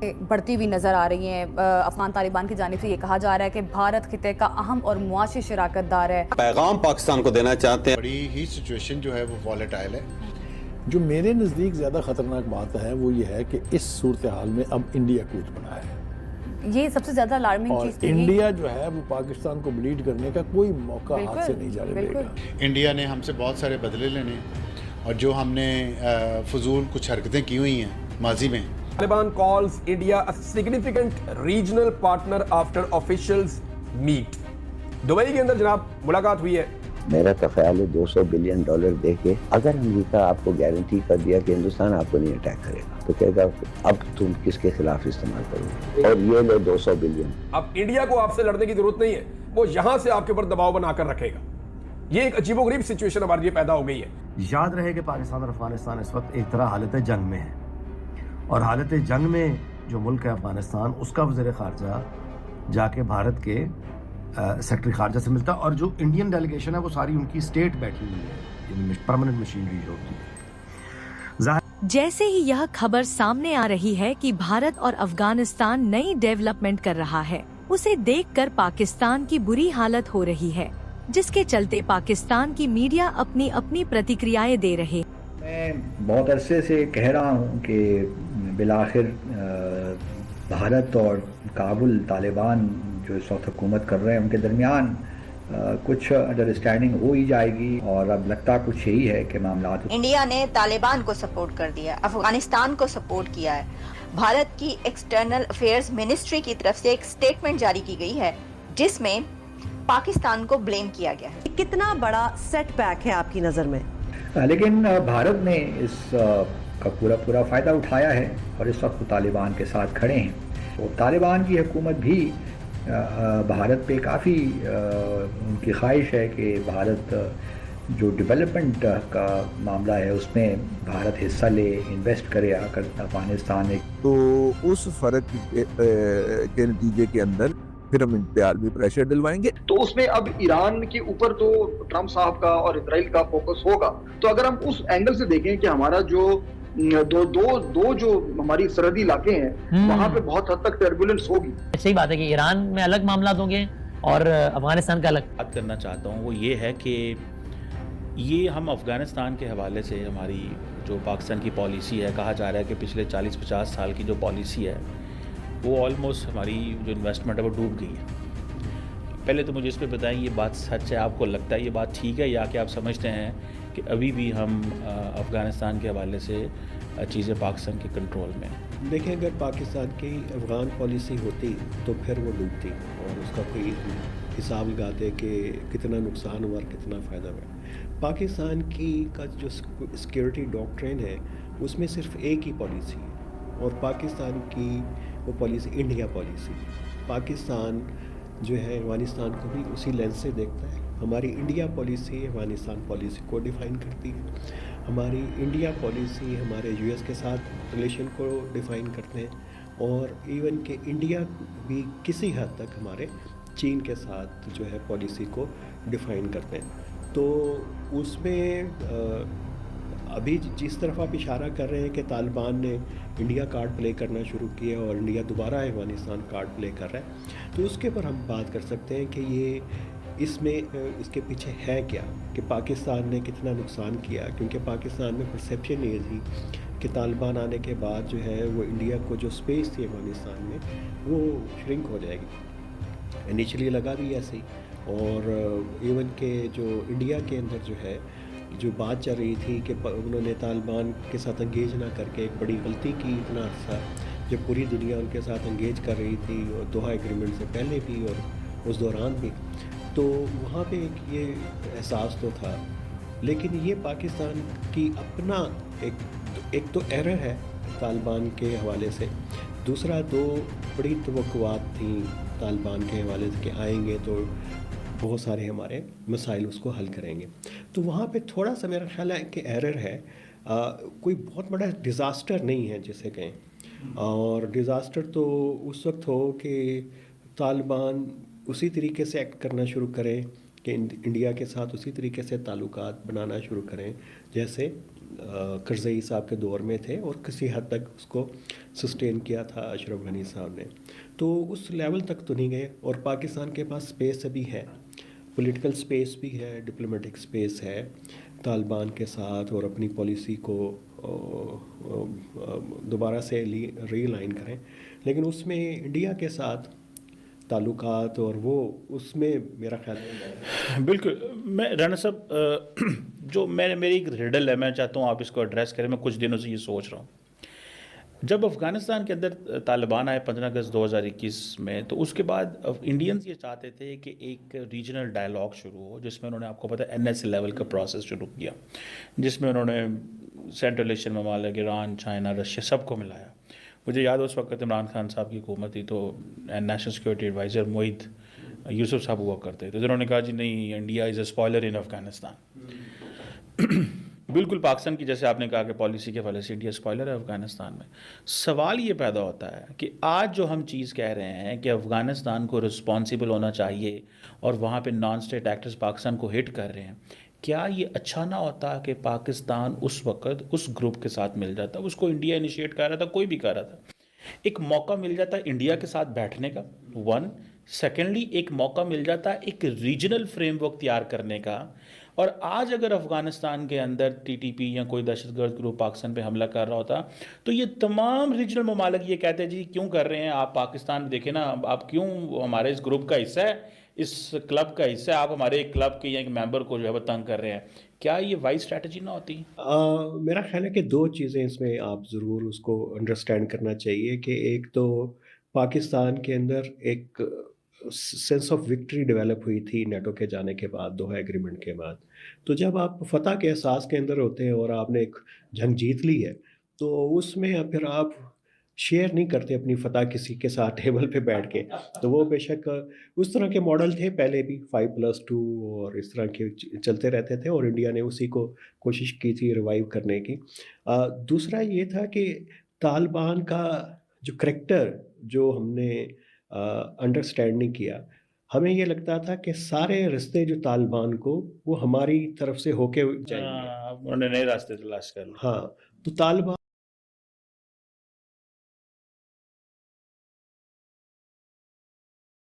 बढ़ती हुई नजर आ रही हैं। अफगान तालिबान की जानिब से ये कहा जा रहा है कि भारत खिते का अहम और मुआशी शराकतदार है। पैगाम पाकिस्तान को देना चाहते हैं। बड़ी ही सिचुएशन जो है वो वॉलेटाइल है। जो मेरे नज़दीक ज़्यादा ख़तरनाक बात है वो ये है कि इस सूरत हाल में अब इंडिया कूद पड़ा है। ये सबसे ज्यादा अलार्मिंग और चीज इंडिया जो है वो पाकिस्तान को ब्लीड करने का कोई मौका हाथ से नहीं जाने देगा। इंडिया ने हमसे बहुत सारे बदले लेने और जो हमने फजूल कुछ हरकतें की हुई हैं माजी में। Taliban calls India a significant regional partner after officials meet. Dubai के अंदर जनाब मुलाकात हुई है। मेरा तो ख्याल है $200 बिलियन दे के अगर अमेरिका आपको गारंटी कर दिया कि हिंदुस्तान आपको नहीं अटैक करेगा तो कहेगा अब तुम किसके खिलाफ इस्तेमाल करोगे, और ये लो 200 बिलियन। अब इंडिया को आपसे लड़ने की जरूरत नहीं है, वो यहां से आपके ऊपर दबाव बनाकर रखेगा। ये एक अजीबोगरीब सिचुएशन हमारे लिए पैदा हो गई है। याद रहे कि पाकिस्तान और अफगानिस्तान इस वक्त एक तरह हालत जंग में है, और हालत जंग में जो मुल्क है अफगानिस्तान, उसका वज़ीर ख़ारजा जाके भारत के सेक्रेटरी ख़ारजा से मिलता है, और जो इंडियन डेलीगेशन है वो सारी उनकी स्टेट बैठी हुई है, परमानेंट मशीनरी जो होती है। जैसे ही यह खबर सामने आ रही है कि भारत और अफगानिस्तान नई डेवलपमेंट कर रहा है, उसे देखकर पाकिस्तान की बुरी हालत हो रही है, जिसके चलते पाकिस्तान की मीडिया अपनी अपनी प्रतिक्रियाएं दे रहे। मैं बहुत अरसे से कह रहा हूँ कि बिलाखिर भारत और काबुल तालिबान जो इस वक्त हुकूमत कर रहे हैं उनके दरमियान कुछ अंडरस्टैंडिंग हो ही जाएगी, और अब लगता कुछ यही है कि मामला। इंडिया ने तालिबान को सपोर्ट कर दिया, अफगानिस्तान को सपोर्ट किया है। भारत की एक्सटर्नल अफेयर्स मिनिस्ट्री की तरफ से एक स्टेटमेंट जारी की गई है जिसमें पाकिस्तान को ब्लेम किया गया है। कितना बड़ा सेटबैक है आपकी नजर में? लेकिन भारत ने इस का पूरा फायदा उठाया है और इस वक्त तालिबान के साथ खड़े हैं। और तालिबान की हुकूमत भी भारत पे काफ़ी उनकी ख्वाहिश है कि भारत जो डेवलपमेंट का मामला है उसमें भारत हिस्सा ले, इन्वेस्ट करे आकर अफगानिस्तान में। तो उस फर्क के नतीजे के अंदर फिर हम इन पे आलमी प्रेशर डलवाएंगे। तो उसमें अब ईरान के ऊपर तो ट्रम्प साहब का और इजराइल का फोकस होगा। तो अगर हम उस एंगल से देखें कि हमारा जो दो जो हमारी सरहदी इलाके हैं वहां पे बहुत हद तक टर्बुलेंस होगी। सही बात है कि ईरान में अलग मामला होंगे और अफगानिस्तान का अलग। बात करना चाहता हूँ वो ये है कि ये हम अफगानिस्तान के हवाले से हमारी जो पाकिस्तान की पॉलिसी है, कहा जा रहा है कि पिछले 40-50 साल की जो पॉलिसी है वो ऑलमोस्ट हमारी जो इन्वेस्टमेंट है वो डूब गई है। पहले तो मुझे इस पर बताएं, ये बात सच है? आपको लगता है ये बात ठीक है, या कि आप समझते हैं कि अभी भी हम अफ़गानिस्तान के हवाले से चीज़ें पाकिस्तान के कंट्रोल में? देखें, अगर पाकिस्तान की अफ़गान पॉलिसी होती तो फिर वो डूबती और उसका कोई हिसाब लगाते कि कितना नुकसान हुआ और कितना फ़ायदा हुआ। पाकिस्तान की का जो सिक्योरिटी डॉक्ट्रिन है उसमें सिर्फ एक ही पॉलिसी है, और पाकिस्तान की वो पॉलिसी इंडिया पॉलिसी। पाकिस्तान जो है अफ़गानिस्तान को भी उसी लेंस से देखता है। हमारी इंडिया पॉलिसी अफ़गानिस्तान पॉलिसी को डिफ़ाइन करती है। हमारी इंडिया पॉलिसी हमारे यूएस के साथ रिलेशन को डिफ़ाइन करते हैं, और इवन के इंडिया भी किसी हद तक हमारे चीन के साथ जो है पॉलिसी को डिफ़ाइन करते हैं। तो उसमें अभी जिस तरफ आप इशारा कर रहे हैं कि तालिबान ने इंडिया कार्ड प्ले करना शुरू किया और इंडिया दोबारा अफ़गानिस्तान कार्ड प्ले कर रहा है, तो उसके ऊपर हम बात कर सकते हैं कि ये इसमें इसके पीछे है क्या, कि पाकिस्तान ने कितना नुकसान किया। क्योंकि पाकिस्तान में परसेप्शन ये थी कि तालिबान आने के बाद जो है वो इंडिया को जो स्पेस थी अफ़गानिस्तान में वो श्रिंक हो जाएगी। इनिशियली लगा भी ऐसे ही, और इवन के जो इंडिया के अंदर जो है जो बात चल रही थी कि उन्होंने तालिबान के साथ इंगेज ना करके एक बड़ी गलती की इतना अर्सा, जब पूरी दुनिया उनके साथ इंगेज कर रही थी, और दोहा एग्रीमेंट से पहले भी और उस दौरान भी, तो वहाँ पे ये एहसास तो था। लेकिन ये पाकिस्तान की अपना एक तो एरर है तालिबान के हवाले से, दूसरा दो बड़ी तवक्कुआत थी तालिबान के हवाले से कि आएंगे तो बहुत सारे हमारे मसाइल उसको हल करेंगे। तो वहाँ पे थोड़ा सा मेरा ख्याल है कि एरर है। कोई बहुत बड़ा डिज़ास्टर नहीं है जिसे कहें, और डिज़ास्टर तो उस वक्त हो कि तालिबान उसी तरीके से एक्ट करना शुरू करें कि इंडिया के साथ उसी तरीके से ताल्लुकात बनाना शुरू करें जैसे करज़ई साहब के दौर में थे और किसी हद तक उसको सस्टेन किया था अशरफ गनी साहब ने, तो उस लेवल तक तो नहीं गए। और पाकिस्तान के पास स्पेस अभी है, पॉलिटिकल स्पेस भी है, डिप्लोमेटिक स्पेस है तालिबान के साथ, और अपनी पॉलिसी को दोबारा से रीलाइन करें। लेकिन उसमें इंडिया के साथ ताल्लुकात और वो उसमें मेरा ख्याल है बिल्कुल। मैं राणा साहब जो मेरी एक रिडल है, मैं चाहता हूँ आप इसको एड्रेस करें। मैं कुछ दिनों से ये सोच रहा हूँ, जब अफ़गानिस्तान के अंदर तालिबान आए 15 अगस्त 2021 में, तो उसके बाद इंडियंस ये चाहते थे कि एक रीजनल डायलॉग शुरू हो, जिसमें उन्होंने, आपको पता है, NS लेवल का प्रोसेस शुरू किया, जिसमें उन्होंने सेंट्रल एशियन ममालिक, ईरान, चाइना, रशिया, सबको मिलाया। मुझे याद है उस वक्त इमरान खान साहब की हुकूमत थी, तो नेशनल सिक्योरिटी एडवाइज़र मोहित यूसुफ साहब हुआ करते थे, जिन्होंने कहा जी नहीं, इंडिया इज़ अ स्पॉयलर इन अफ़गानिस्तान। बिल्कुल पाकिस्तान की, जैसे आपने कहा कि पॉलिसी के हवाले से इंडिया स्पॉयलर है अफ़गानिस्तान में। सवाल ये पैदा होता है कि आज जो हम चीज़ कह रहे हैं कि अफ़गानिस्तान को रिस्पॉन्सिबल होना चाहिए और वहाँ पे नॉन स्टेट एक्टर्स पाकिस्तान को हिट कर रहे हैं, क्या ये अच्छा ना होता कि पाकिस्तान उस वक्त उस ग्रुप के साथ मिल जाता? उसको इंडिया इनिशिएट कर रहा था, कोई भी कर रहा था, एक मौका मिल जाता इंडिया के साथ बैठने का, वन। सेकेंडली, एक मौका मिल जाता एक रीजनल फ्रेमवर्क तैयार करने का। और आज अगर अफ़गानिस्तान के अंदर TTP या कोई दहशतगर्द ग्रुप पाकिस्तान पे हमला कर रहा होता, तो ये तमाम रीजनल ममालिक ये कहते हैं जी क्यों कर रहे हैं आप, पाकिस्तान देखें ना, आप क्यों हमारे इस ग्रुप का हिस्सा है, इस क्लब का हिस्सा है, आप हमारे एक क्लब के या एक मेंबर को जो है वो तंग कर रहे हैं। क्या ये वाइज स्ट्रैटेजी ना होती? मेरा ख्याल है कि दो चीज़ें इसमें आप ज़रूर उसको अंडरस्टैंड करना चाहिए कि एक तो पाकिस्तान के अंदर एक सेंस ऑफ विक्ट्री डेवलप हुई थी नेटो के जाने के बाद, दोहा एग्रीमेंट के बाद। तो जब आप फतह के एहसास के अंदर होते हैं और आपने एक जंग जीत ली है, तो उसमें फिर आप शेयर नहीं करते अपनी फतह किसी के साथ टेबल पे बैठ के। तो वो बेशक उस तरह के मॉडल थे पहले भी, 5+2 और इस तरह के चलते रहते थे, और इंडिया ने उसी को कोशिश की थी रिवाइव करने की। दूसरा ये था कि तालिबान का जो करैक्टर जो हमने अंडरस्टैंड नहीं किया, हमें ये लगता था कि सारे रास्ते जो तालिबान को वो हमारी तरफ से होके जाएंगे। उन्होंने नए रास्ते तलाश कर लिए। हाँ, तो तालिबान